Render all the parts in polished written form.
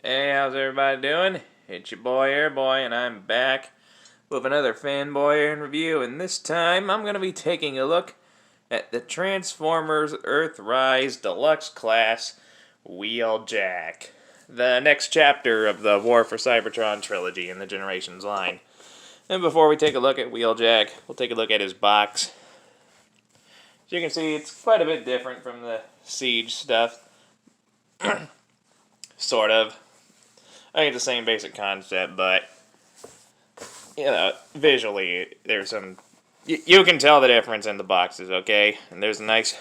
Hey, how's everybody doing? It's your boy Airboy, and I'm back with another FanBoyAaron review, and this time I'm going to be taking a look at the Transformers EarthRise Deluxe Class WheelJack, the next chapter of the War for Cybertron trilogy in the Generations line. And before we take a look at WheelJack, we'll take a look at his box. As you can see, it's quite a bit different from the Siege stuff. Sort of. I think it's the same basic concept, but, you know, visually, there's some... You can tell the difference in the boxes, okay? And there's a nice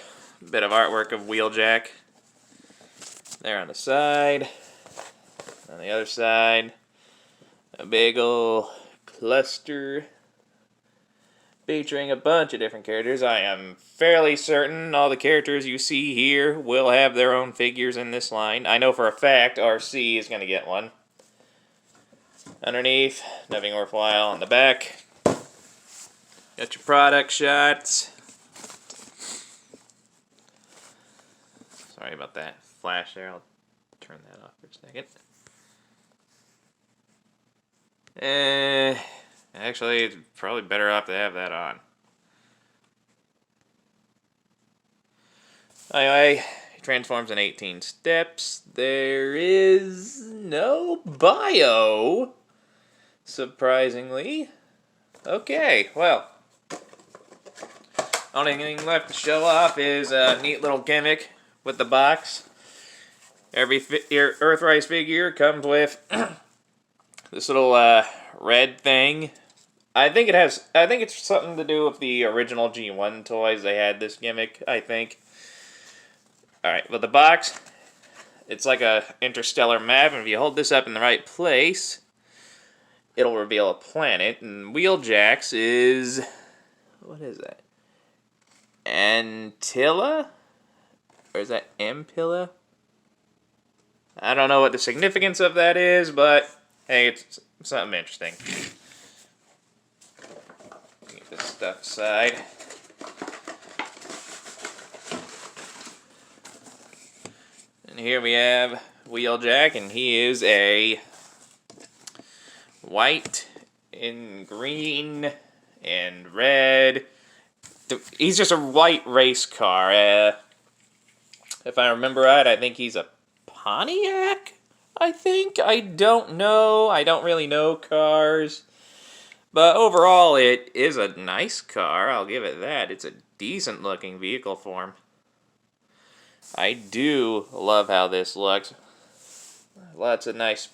bit of artwork of WheelJack. There on the side. On the other side, a big ol' cluster featuring a bunch of different characters. I am fairly certain all the characters you see here will have their own figures in this line. I know for a fact RC is going to get one. Underneath, nothing worthwhile on the back. Got your product shots. Sorry about that flash there. I'll turn that off for a second. Actually, it's probably better off to have that on. Anyway, he transforms in 18 steps. There is no bio, surprisingly. Okay, well, only thing left to show off is a neat little gimmick with the box. Every EarthRise figure comes with this little red thing. I think it's something to do with the original G1 toys. They had this gimmick, I think. Alright, well the box, it's like a interstellar map, and if you hold this up in the right place, it'll reveal a planet, and WheelJack's is... what is that? Antilla? Or is that Ampilla? I don't know what the significance of that is, but hey, it's something interesting. Keep this stuff aside. And here we have WheelJack, and he is a white and green and red. He's just a white race car. If I remember right, I think he's a Pontiac, I think? I don't know. I don't really know cars. But overall, it is a nice car. I'll give it that. It's a decent looking vehicle form. I do love how this looks. Lots of nice...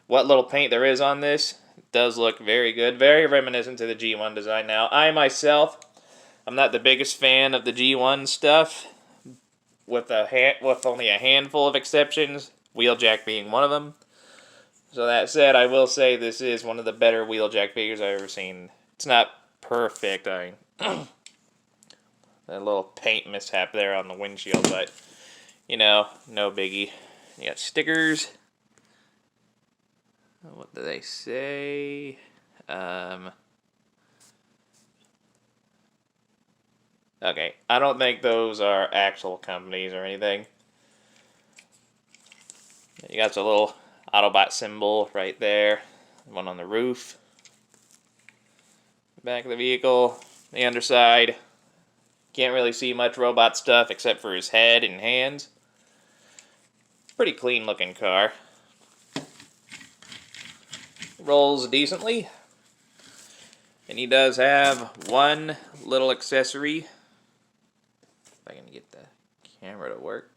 what little paint there is on this does look very good. Very reminiscent to the G1 design. Now, I myself, I'm not the biggest fan of the G1 stuff, with only a handful of exceptions, WheelJack being one of them. So that said, I will say this is one of the better WheelJack figures I've ever seen. It's not perfect. That little paint mishap there on the windshield, but, you know, no biggie. You got stickers. What do they say? Okay, I don't think those are actual companies or anything. You got the little Autobot symbol right there. One on the roof. Back of the vehicle. The underside. Can't really see much robot stuff except for his head and hands. Pretty clean looking car. Rolls decently. And he does have one little accessory. If I can get the camera to work.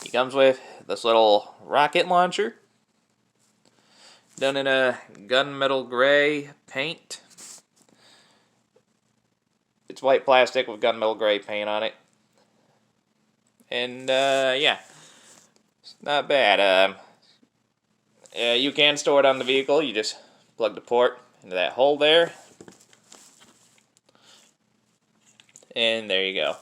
He comes with this little rocket launcher. Done in a gunmetal gray paint. It's white plastic with gunmetal gray paint on it. And, yeah. It's not bad. You can store it on the vehicle. You just plug the port into that hole there. And there you go.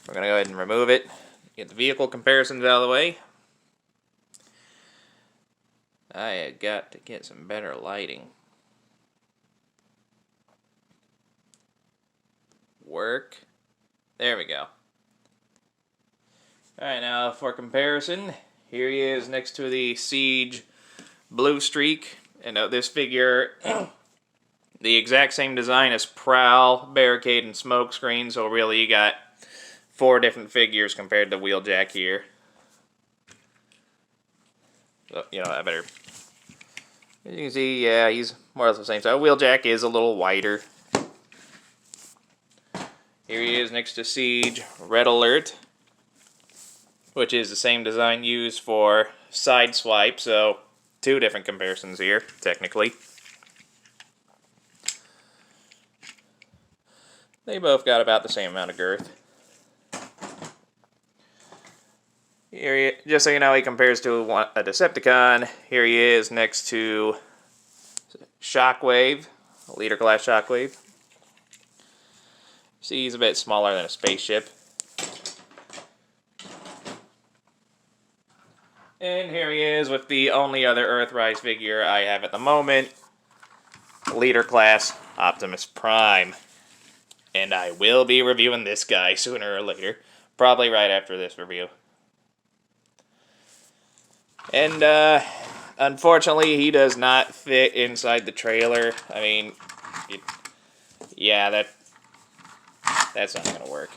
We're going to go ahead and remove it. Get the vehicle comparisons out of the way. I have got to get some better lighting. Work. There we go. Alright, now for comparison, here he is next to the Siege Blue Streak. And this figure, the exact same design as Prowl, Barricade, and Smokescreen. So really you got 4 different figures compared to WheelJack here. So, you know, I better... As you can see, yeah, he's more or less the same size. WheelJack is a little wider. Here he is next to Siege Red Alert, which is the same design used for Sideswipe, so 2 different comparisons here, technically. They both got about the same amount of girth. Here just so you know, he compares to a Decepticon. Here he is next to Shockwave, a Leader Class Shockwave. See, he's a bit smaller than a spaceship. And here he is with the only other EarthRise figure I have at the moment, Leader Class Optimus Prime. And I will be reviewing this guy sooner or later, probably right after this review. And, unfortunately, he does not fit inside the trailer. I mean, yeah, that's not going to work.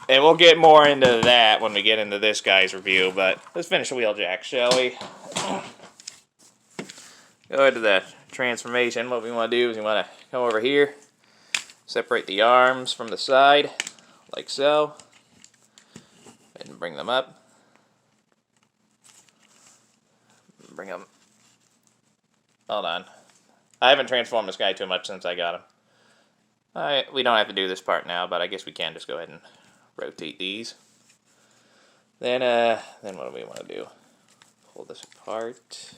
And we'll get more into that when we get into this guy's review, but let's finish WheelJack, shall we? Go into the transformation. What we want to do is we want to come over here, separate the arms from the side, like so, and bring them up. Bring them. Hold on. I haven't transformed this guy too much since I got him. We don't have to do this part now, but I guess we can just go ahead and rotate these. Then what do we want to do? Pull this apart.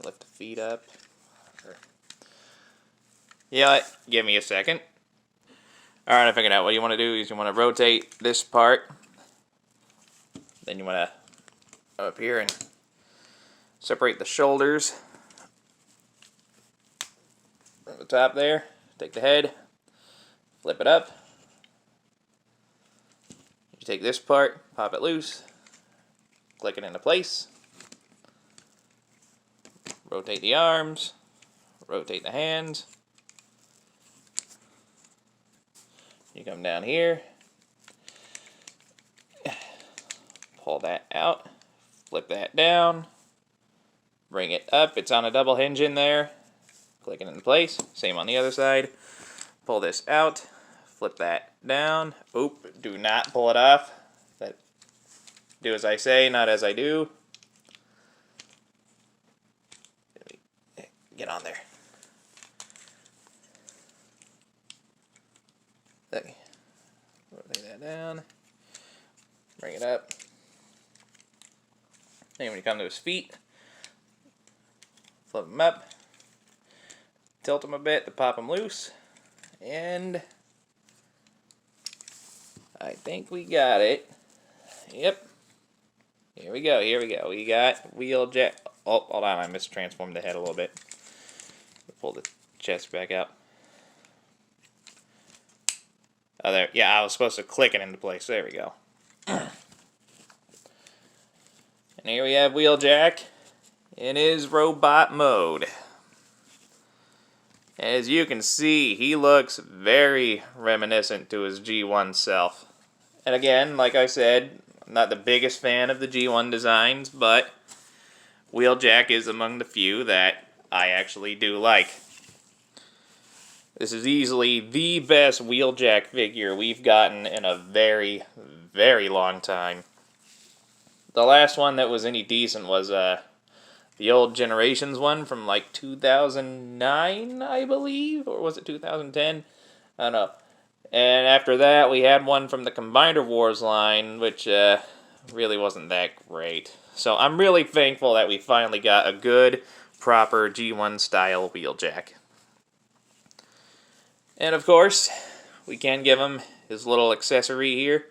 Lift the feet up. Yeah, give me a second. Alright, I figured out what you want to do is you want to rotate this part. Then you want to come up here and separate the shoulders from the top there. Take the head, flip it up. You take this part, pop it loose, click it into place. Rotate the arms, rotate the hands. You come down here, pull that out, flip that down, bring it up. It's on a double hinge in there. Click it into place. Same on the other side. Pull this out, flip that down. Oop, do not pull it off. Do as I say, not as I do. Get on there. Okay. Rotate that down. Bring it up. Then when you come to his feet, flip them up. Tilt them a bit to pop them loose. And I think we got it. Yep. Here we go, here we go. We got WheelJack. Oh, hold on, I mistransformed the head a little bit. Pull the chest back out. Oh, there. Yeah, I was supposed to click it into place. There we go. And here we have WheelJack in his robot mode. As you can see, he looks very reminiscent to his G1 self. And again, like I said, I'm not the biggest fan of the G1 designs, but WheelJack is among the few that I actually do like. This is easily the best WheelJack figure we've gotten in a very, very long time. The last one that was any decent was the old Generations one from like 2009, I believe, or was it 2010? I don't know. And after that, we had one from the Combiner Wars line, which really wasn't that great. So I'm really thankful that we finally got a good, proper G1 style WheelJack. And of course, we can give him his little accessory here.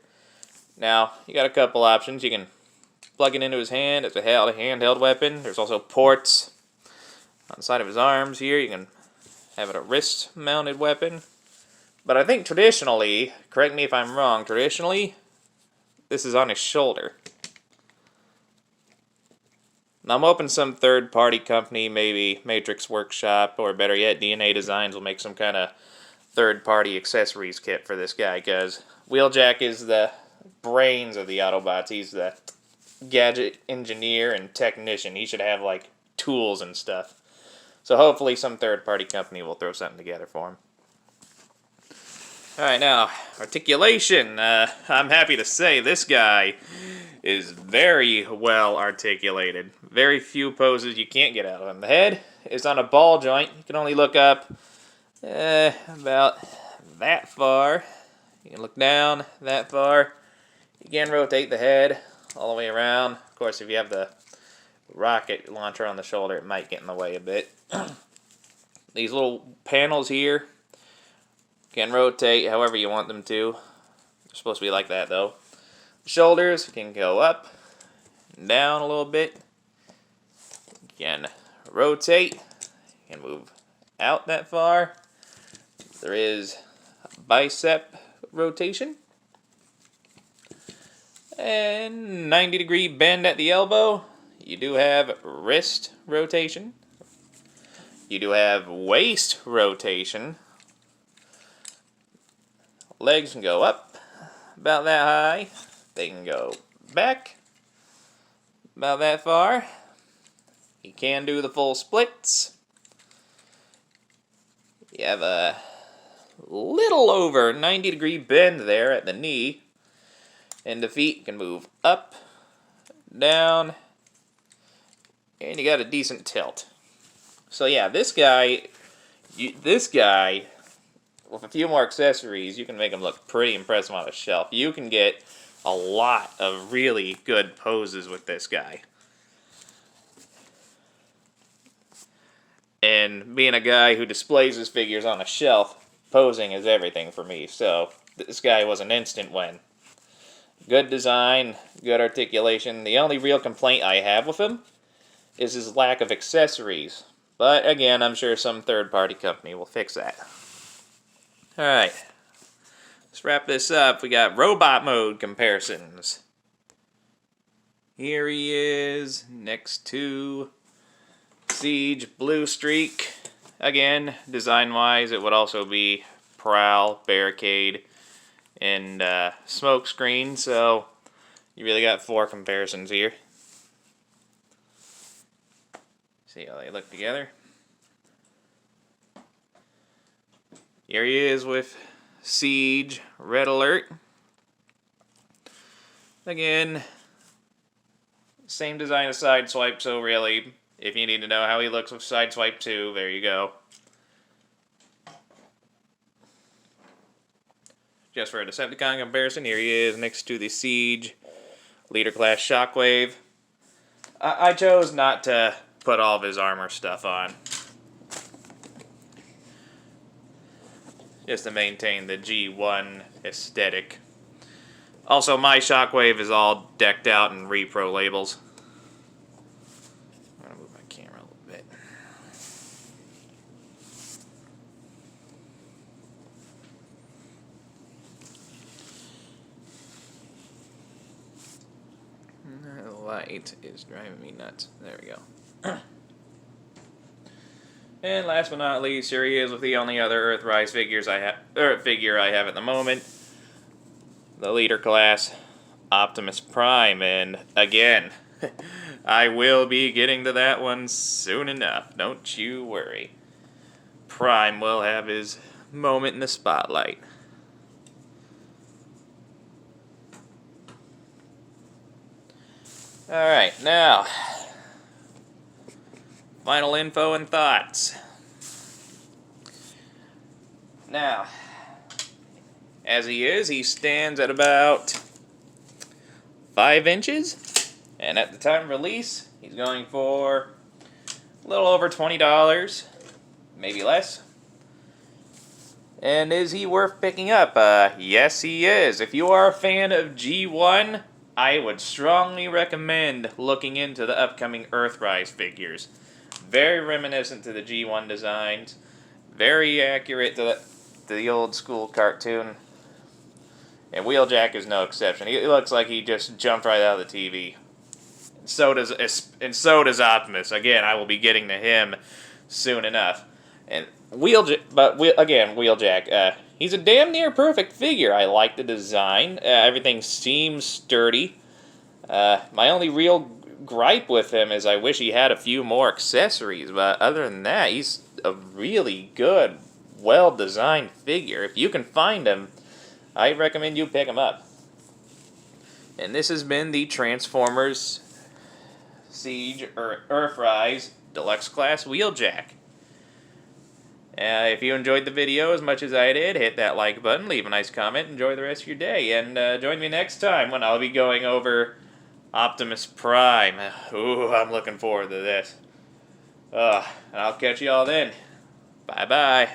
Now, you got a couple options. You can plug it into his hand as a handheld weapon. There's also ports on the side of his arms here. You can have it a wrist-mounted weapon. But I think traditionally, correct me if I'm wrong, traditionally, this is on his shoulder. Now I'm hoping some third-party company, maybe Matrix Workshop, or better yet, DNA Designs, will make some kind of third-party accessories kit for this guy, because WheelJack is the brains of the Autobots. He's the gadget engineer and technician. He should have, like, tools and stuff. So hopefully some third-party company will throw something together for him. Alright, now, articulation. I'm happy to say this guy is very well articulated. Very few poses you can't get out of him. The head is on a ball joint. You can only look up about that far. You can look down that far. You can rotate the head all the way around. Of course, if you have the rocket launcher on the shoulder, it might get in the way a bit. These little panels here can rotate however you want them to. They're supposed to be like that, though. The shoulders can go up and down a little bit. You can rotate. You can move out that far. There is bicep rotation. And 90-degree bend at the elbow. You do have wrist rotation. You do have waist rotation. Legs can go up about that high. They can go back about that far. You can do the full splits. You have a little over 90-degree bend there at the knee. And the feet can move up, down, and you got a decent tilt. So yeah, this guy, with a few more accessories, you can make him look pretty impressive on a shelf. You can get a lot of really good poses with this guy. And being a guy who displays his figures on a shelf, posing is everything for me. So this guy was an instant win. Good design, good articulation. The only real complaint I have with him is his lack of accessories. But again, I'm sure some third-party company will fix that. Alright, let's wrap this up. We got robot mode comparisons. Here he is, next to Siege Blue Streak. Again, design-wise, it would also be Prowl, Barricade, and Smoke Screen, so you really got 4 comparisons here. See how they look together. Here he is with Siege Red Alert. Again, same design as Sideswipe, so really, if you need to know how he looks with Sideswipe 2, there you go. Just for a Decepticon comparison, here he is next to the Siege Leader Class Shockwave. I chose not to put all of his armor stuff on, just to maintain the G1 aesthetic. Also, my Shockwave is all decked out in repro labels. I'm going to move my camera a little bit. The light is driving me nuts. There we go. And last but not least, here he is with the only other EarthRise figure I have at the moment. The Leader Class Optimus Prime. And again, I will be getting to that one soon enough. Don't you worry. Prime will have his moment in the spotlight. Alright, now, final info and thoughts. Now, as he stands at about 5 inches, and at the time of release, he's going for a little over $20, maybe less. And is he worth picking up? Yes, he is. If you are a fan of G1, I would strongly recommend looking into the upcoming EarthRise figures. Very reminiscent to the G1 designs. Very accurate to the old school cartoon. And WheelJack is no exception. He looks like he just jumped right out of the TV. So does Optimus. Again, I will be getting to him soon enough. And WheelJack. He's a damn near perfect figure. I like the design. Everything seems sturdy. My only real gripe with him is I wish he had a few more accessories. But other than that, he's a really good, well-designed figure. If you can find him, I recommend you pick him up. And this has been the Transformers Siege or EarthRise Deluxe Class WheelJack. If you enjoyed the video as much as I did, hit that like button, leave a nice comment, enjoy the rest of your day, and join me next time when I'll be going over Optimus Prime. Ooh, I'm looking forward to this. And I'll catch you all then. Bye-bye.